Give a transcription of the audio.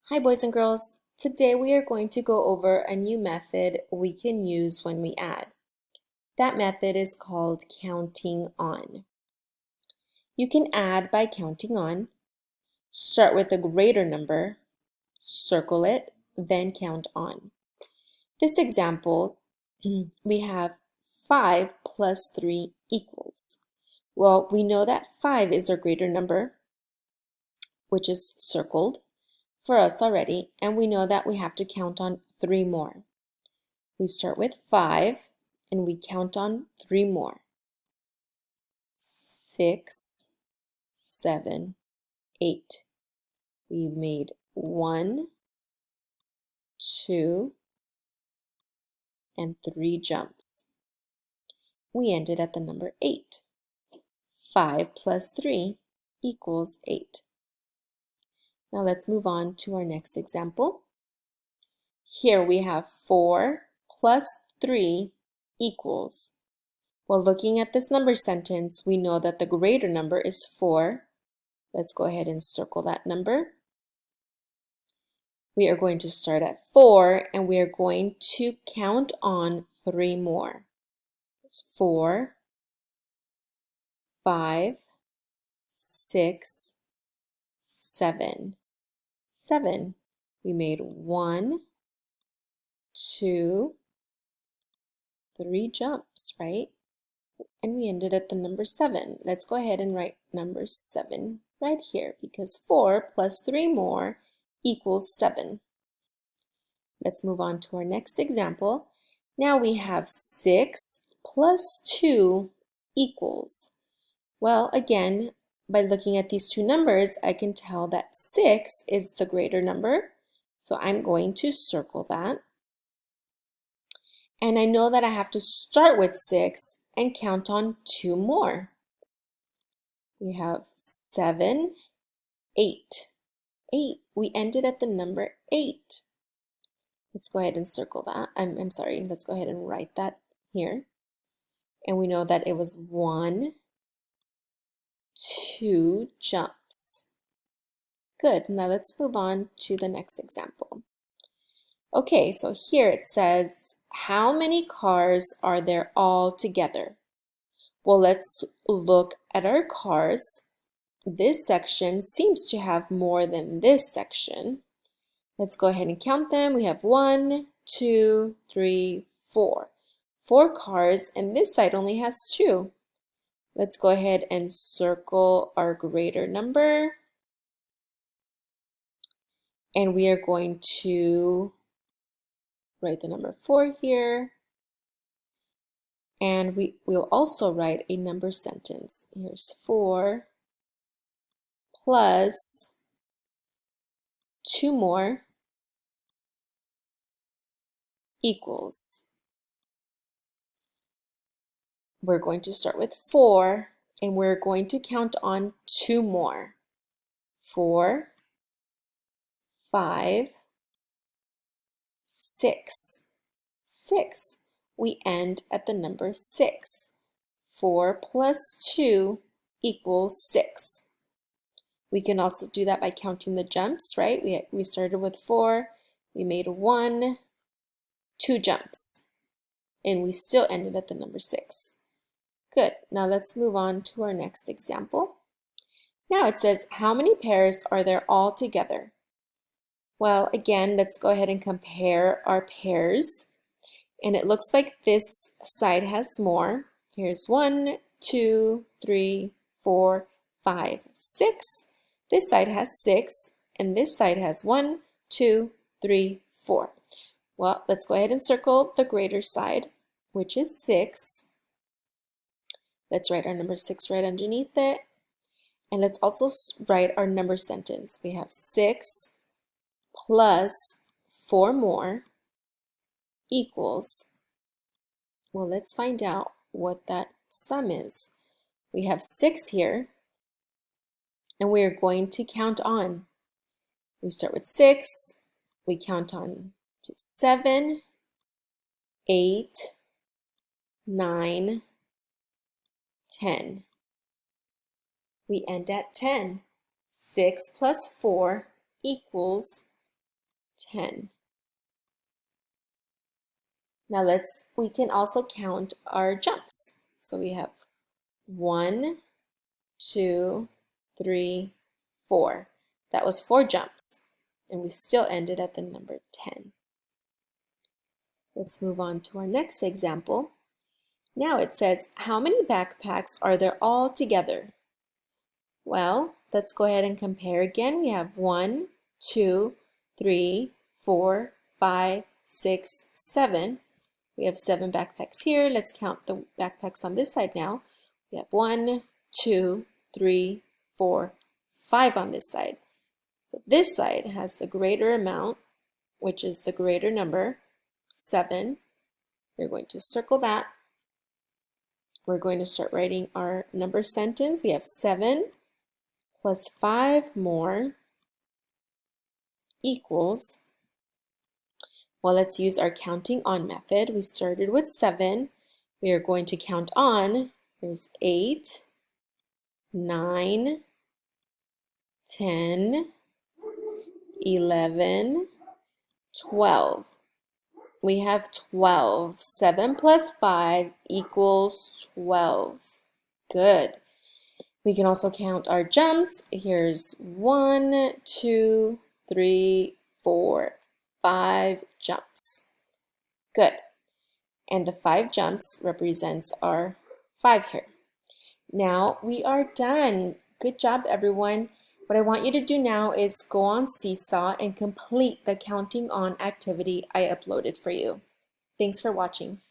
Hi boys and girls. Today we are going to go over a new method we can use when we add. That method is called counting on. You can add by counting on. Start with a greater number, circle it, then count on. This example, we have 5 plus 3 equals. Well, we know that 5 is our greater number, which is circled for us already, and we know that we have to count on 3 more. We start with 5 and we count on 3 more. 6, 7, 8. We made 1, 2, and 3 jumps. We ended at the number 8. 5 plus 3 equals 8. Now let's move on to our next example. Here we have 4 plus 3 equals. Well, looking at this number sentence, we know that the greater number is 4. Let's go ahead and circle that number. We are going to start at 4 and we are going to count on 3 more. It's 4, 5, 6, 7. 7. We made 1, 2, 3 jumps, right? And we ended at the number 7. Let's go ahead and write number 7 right here because 4 plus 3 more equals 7. Let's move on to our next example. Now we have 6 plus 2 equals. Well, again, by looking at these two numbers, I can tell that 6 is the greater number. So I'm going to circle that. And I know that I have to start with 6 and count on 2 more. We have 7, 8. 8. We ended at the number 8. Let's go ahead and circle that. I'm sorry, let's go ahead and write that here. And we know that it was 1, 2 jumps. Good, now let's move on to the next example. Okay, so here it says, how many cars are there all together? Well, let's look at our cars. This section seems to have more than this section. Let's go ahead and count them. We have 1, 2, 3, 4. 4 cars, and this side only has 2. Let's go ahead and circle our greater number. And we are going to write the number 4 here. And we'll also write a number sentence. Here's 4 plus 2 more equals. We're going to start with 4 and we're going to count on 2 more. 4, 5, 6. 6. We end at the number 6. 4 plus 2 equals 6. We can also do that by counting the jumps, right? We started with 4, we made 1, 2 jumps, and we still ended at the number 6. Good, now let's move on to our next example. Now it says, how many pairs are there all together? Well, again, let's go ahead and compare our pairs. And it looks like this side has more. Here's 1, 2, 3, 4, 5, 6. This side has 6, and this side has 1, 2, 3, 4. Well, let's go ahead and circle the greater side, which is 6. Let's write our number 6 right underneath it. And let's also write our number sentence. We have 6 plus 4 more equals, well, let's find out what that sum is. We have 6 here, and we are going to count on. We start with 6, we count on to 7, 8, 9, 10. We end at 10. 6 plus 4 equals 10. Now we can also count our jumps. So we have 1, 2, 3, 4. That was 4 jumps, and we still ended at the number 10. Let's move on to our next example. Now it says, how many backpacks are there all together? Well, let's go ahead and compare again. We have 1, 2, 3, 4, 5, 6, 7. We have 7 backpacks here. Let's count the backpacks on this side now. We have 1, 2, 3, 4, 5 on this side. So this side has the greater amount, which is the greater number, 7. We're going to circle that. We're going to start writing our number sentence. We have 7 plus 5 more equals, well, let's use our counting on method. We started with 7. We are going to count on. There's 8, 9, 10, 11, 12. We have 12. 7 plus 5 equals 12. Good. We can also count our jumps. Here's 1, 2, 3, 4, 5 jumps. Good. And the 5 jumps represents our 5 here. Now we are done. Good job, everyone. What I want you to do now is go on Seesaw and complete the counting on activity I uploaded for you. Thanks for watching.